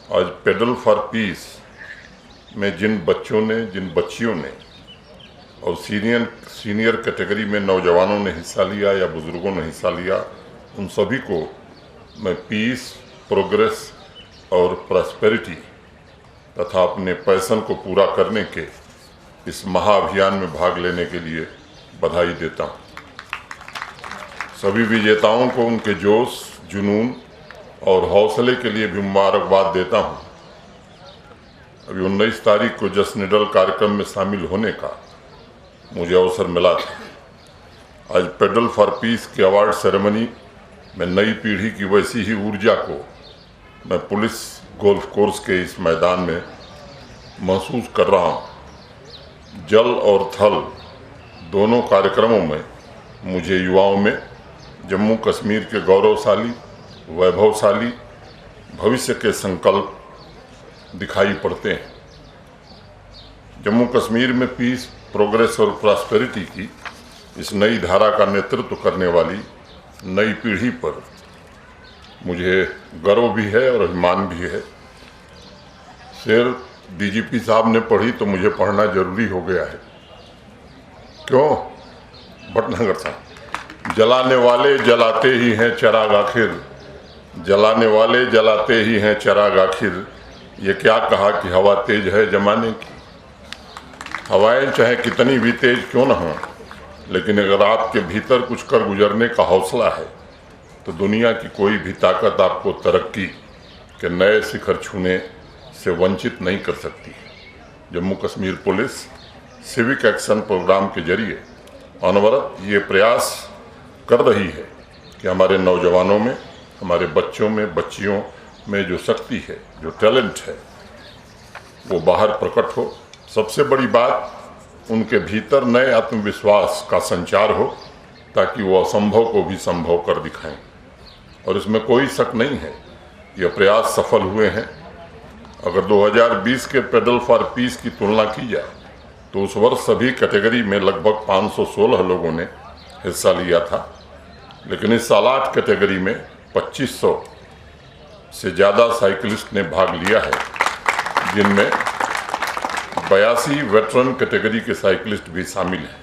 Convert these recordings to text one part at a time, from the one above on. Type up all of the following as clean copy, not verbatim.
आज pedal for piece में जिन बच्चों ने, जिन बच्चियों ने और सीनियर कैटेगरी में नौजवानों ने हिस्सा लिया या बुजुर्गों ने हिस्सा लिया, उन सभी को मैं पीस, प्रोग्रेस और प्रॉस्पेरिटी तथा अपने पैशन को पूरा करने के इस महाअभियान में भाग लेने के लिए बधाई देता हूँ। सभी विजेताओं को उनके जोश, जुनून और हौसले के लिए भी मुबारकबाद देता हूँ। अभी 19 तारीख को जश्न निडल कार्यक्रम में शामिल होने का मुझे अवसर मिला था। आज पेडल फॉर पीस के अवार्ड सेरेमनी में नई पीढ़ी की वैसी ही ऊर्जा को मैं पुलिस गोल्फ कोर्स के इस मैदान में महसूस कर रहा हूँ। जल और थल दोनों कार्यक्रमों में मुझे युवाओं में जम्मू कश्मीर के गौरवशाली, वैभवशाली भविष्य के संकल्प दिखाई पड़ते हैं। जम्मू कश्मीर में पीस, प्रोग्रेस और प्रॉस्पेरिटी की इस नई धारा का नेतृत्व करने वाली नई पीढ़ी पर मुझे गर्व भी है और अभिमान भी है। शेर डीजीपी साहब ने पढ़ी तो मुझे पढ़ना जरूरी हो गया है। क्यों? भटनागर साहब, जलाने वाले जलाते ही हैं चिराग आखिर, जलाने वाले जलाते ही हैं चिराग आखिर। ये क्या कहा कि हवा तेज है जमाने की। हवाएं चाहे कितनी भी तेज क्यों न हो, लेकिन अगर आपके भीतर कुछ कर गुजरने का हौसला है तो दुनिया की कोई भी ताकत आपको तरक्की के नए शिखर छूने से वंचित नहीं कर सकती। Jammu Kashmir police civic action programme के जरिए अनवरत ये प्रयास कर रही है कि हमारे नौजवानों में, हमारे बच्चों में, बच्चियों में जो शक्ति है, जो टैलेंट है, वो बाहर प्रकट हो। सबसे बड़ी बात, उनके भीतर नए आत्मविश्वास का संचार हो ताकि वो असंभव को भी संभव कर दिखाएं। और इसमें कोई शक नहीं है, ये प्रयास सफल हुए हैं। अगर 2020 के पेडल फॉर पीस की तुलना की जाए तो उस वर्ष सभी कैटेगरी में लगभग 516 लोगों ने हिस्सा लिया था, लेकिन इस साल 8 कैटेगरी में 2500 से ज़्यादा साइकिलिस्ट ने भाग लिया है, जिनमें 82 वेटरन कैटेगरी के साइकिलिस्ट भी शामिल हैं।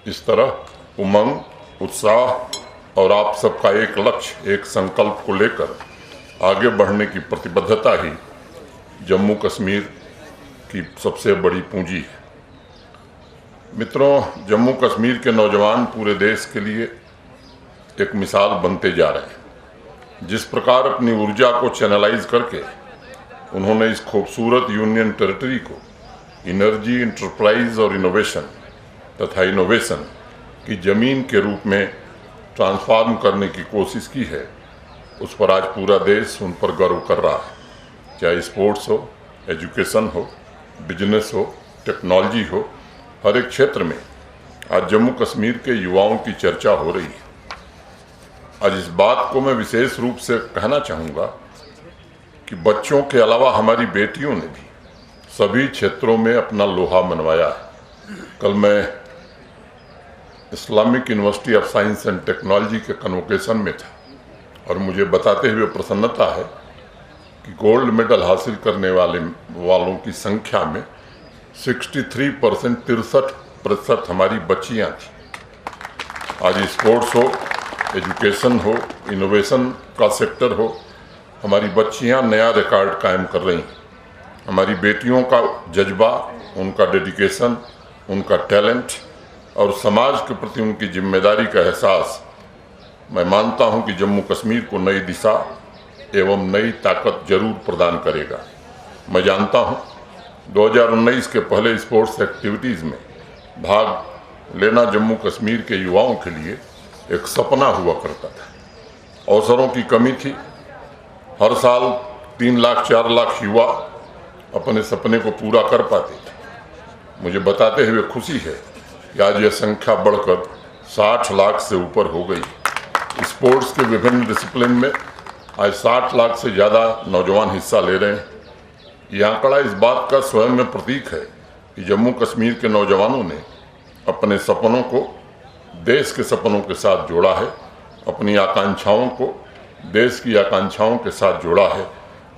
इस तरह उमंग, उत्साह और आप सबका एक लक्ष्य, एक संकल्प को लेकर आगे बढ़ने की प्रतिबद्धता ही जम्मू कश्मीर की सबसे बड़ी पूंजी है। मित्रों, जम्मू कश्मीर के नौजवान पूरे देश के लिए एक मिसाल बनते जा रहे हैं। जिस प्रकार अपनी ऊर्जा को चैनलाइज करके उन्होंने इस खूबसूरत यूनियन टेरिटरी को एनर्जी, इंटरप्राइज और इनोवेशन तथा इनोवेशन की ज़मीन के रूप में ट्रांसफॉर्म करने की कोशिश की है, उस पर आज पूरा देश उन पर गर्व कर रहा है। चाहे स्पोर्ट्स हो, एजुकेशन हो, बिजनेस हो, टेक्नोलॉजी हो, हर एक क्षेत्र में आज जम्मू कश्मीर के युवाओं की चर्चा हो रही है। आज इस बात को मैं विशेष रूप से कहना चाहूँगा कि बच्चों के अलावा हमारी बेटियों ने भी सभी क्षेत्रों में अपना लोहा मनवाया है। कल मैं Islamic university of science and technology के कन्वोकेशन में था और मुझे बताते हुए प्रसन्नता है कि गोल्ड मेडल हासिल करने वालों की संख्या में 63% हमारी बच्चियां थी। आज स्पोर्ट्स हो, एजुकेशन हो, इनोवेशन का सेक्टर हो, हमारी बच्चियां नया रिकॉर्ड कायम कर रही हैं। हमारी बेटियों का जज्बा, उनका डेडिकेशन, उनका टैलेंट और समाज के प्रति उनकी जिम्मेदारी का एहसास, मैं मानता हूं कि जम्मू कश्मीर को नई दिशा एवं नई ताकत जरूर प्रदान करेगा। मैं जानता हूं 2019 के पहले स्पोर्ट्स एक्टिविटीज़ में भाग लेना जम्मू कश्मीर के युवाओं के लिए एक सपना हुआ करता था। अवसरों की कमी थी। हर साल 3 लाख 4 लाख युवा अपने सपने को पूरा कर पाते थे। मुझे बताते हुए खुशी है कि आज यह संख्या बढ़कर 60 लाख से ऊपर हो गई। स्पोर्ट्स के विभिन्न डिसिप्लिन में आज 60 लाख से ज़्यादा नौजवान हिस्सा ले रहे हैं। यह आंकड़ा इस बात का स्वयं में प्रतीक है कि जम्मू कश्मीर के नौजवानों ने अपने सपनों को देश के सपनों के साथ जोड़ा है, अपनी आकांक्षाओं को देश की आकांक्षाओं के साथ जोड़ा है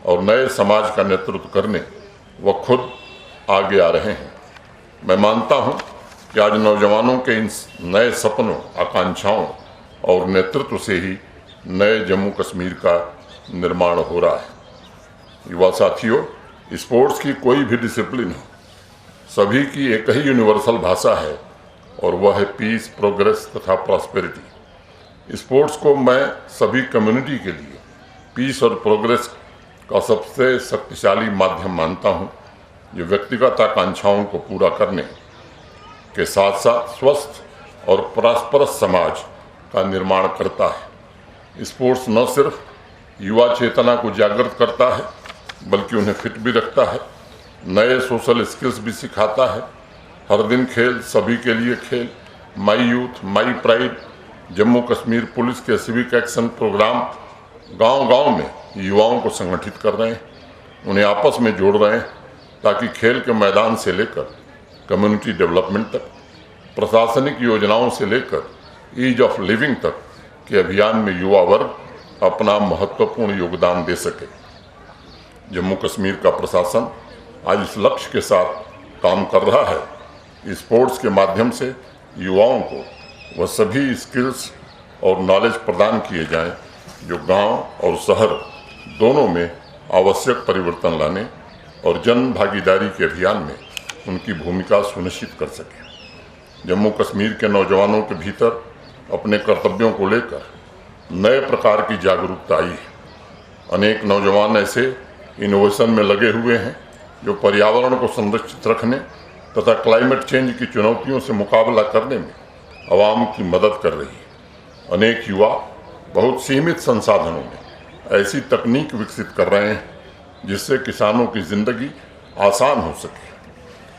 और नए समाज का नेतृत्व करने वह खुद आगे आ रहे हैं। मैं मानता हूं कि आज नौजवानों के इन नए सपनों, आकांक्षाओं और नेतृत्व से ही नए जम्मू कश्मीर का निर्माण हो रहा है। युवा साथियों, स्पोर्ट्स की कोई भी डिसिप्लिन हो, सभी की एक ही यूनिवर्सल भाषा है और वह है पीस, प्रोग्रेस तथा प्रॉस्पेरिटी। स्पोर्ट्स को मैं सभी कम्युनिटी के लिए पीस और प्रोग्रेस का सबसे शक्तिशाली माध्यम मानता हूं, जो व्यक्तिगत आकांक्षाओं को पूरा करने के साथ साथ स्वस्थ और परस्पर समाज का निर्माण करता है। स्पोर्ट्स न सिर्फ युवा चेतना को जागृत करता है, बल्कि उन्हें फिट भी रखता है, नए सोशल स्किल्स भी सिखाता है। हर दिन खेल, सभी के लिए खेल, माई youth my pride, Jammu Kashmir police के सिविक एक्शन प्रोग्राम गांव-गांव में युवाओं को संगठित कर रहे हैं, उन्हें आपस में जोड़ रहे हैं, ताकि खेल के मैदान से लेकर कम्युनिटी डेवलपमेंट तक, प्रशासनिक योजनाओं से लेकर ईज ऑफ लिविंग तक के अभियान में युवा वर्ग अपना महत्वपूर्ण योगदान दे सके। जम्मू कश्मीर का प्रशासन आज इस लक्ष्य के साथ काम कर रहा है। स्पोर्ट्स के माध्यम से युवाओं को वह सभी स्किल्स और नॉलेज प्रदान किए जाएं जो गांव और शहर दोनों में आवश्यक परिवर्तन लाने और जन भागीदारी के अभियान में उनकी भूमिका सुनिश्चित कर सके। जम्मू कश्मीर के नौजवानों के भीतर अपने कर्तव्यों को लेकर नए प्रकार की जागरूकता आई है। अनेक नौजवान ऐसे इनोवेशन में लगे हुए हैं जो पर्यावरण को संरक्षित रखने तथा क्लाइमेट चेंज की चुनौतियों से मुकाबला करने में आवाम की मदद कर रही है। अनेक युवा बहुत सीमित संसाधनों में ऐसी तकनीक विकसित कर रहे हैं जिससे किसानों की जिंदगी आसान हो सके।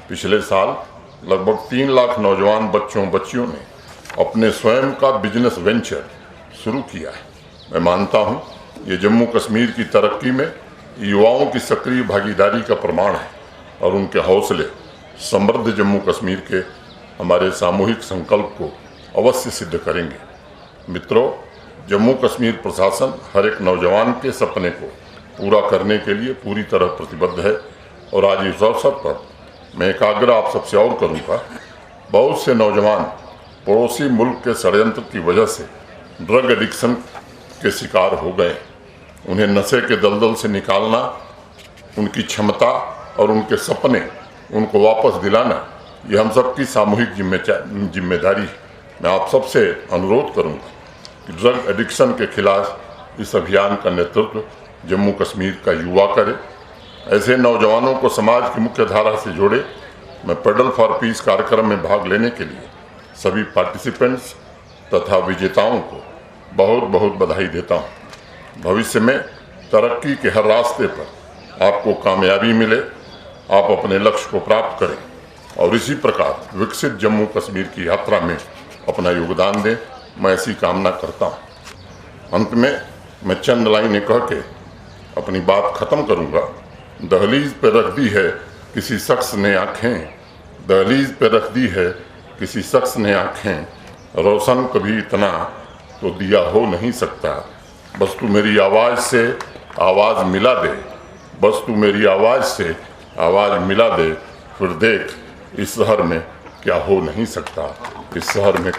पिछले साल लगभग 3 लाख नौजवान बच्चियों ने अपने स्वयं का बिजनेस वेंचर शुरू किया है। मैं मानता हूं ये जम्मू कश्मीर की तरक्की में युवाओं की सक्रिय भागीदारी का प्रमाण है और उनके हौसले समृद्ध जम्मू कश्मीर के हमारे सामूहिक संकल्प को अवश्य सिद्ध करेंगे। मित्रों, जम्मू कश्मीर प्रशासन हर एक नौजवान के सपने को पूरा करने के लिए पूरी तरह प्रतिबद्ध है और आज इस अवसर पर मैं एक आग्रह आप सबसे और करूँगा। बहुत से नौजवान पड़ोसी मुल्क के षड्यंत्र की वजह से ड्रग एडिक्शन के शिकार हो गए। उन्हें नशे के दलदल से निकालना, उनकी क्षमता और उनके सपने उनको वापस दिलाना, ये हम सबकी सामूहिक जिम्मेदारी है। मैं आप सबसे अनुरोध करूंगा कि ड्रग एडिक्शन के खिलाफ इस अभियान का नेतृत्व जम्मू कश्मीर का युवा करे। ऐसे नौजवानों को समाज की मुख्य धारा से जोड़े। मैं पेडल फॉर पीस कार्यक्रम में भाग लेने के लिए सभी पार्टिसिपेंट्स तथा विजेताओं को बहुत बहुत बधाई देता हूँ। भविष्य में तरक्की के हर रास्ते पर आपको कामयाबी मिले, आप अपने लक्ष्य को प्राप्त करें और इसी प्रकार विकसित जम्मू कश्मीर की यात्रा में अपना योगदान दें। मैं ऐसी कामना करता हूँ। अंत में मैं चंद लाइनें कह के अपनी बात खत्म करूँगा। दहलीज पे रख दी है किसी शख्स ने आँखें, दहलीज पे रख दी है किसी शख्स ने आँखें, रोशन कभी इतना तो दिया हो नहीं सकता। बस तू मेरी आवाज़ से आवाज़ मिला दे, बस तू मेरी आवाज़ से आवाज़ मिला दे, फिर देख इस शहर में क्या हो नहीं सकता। इस शहर में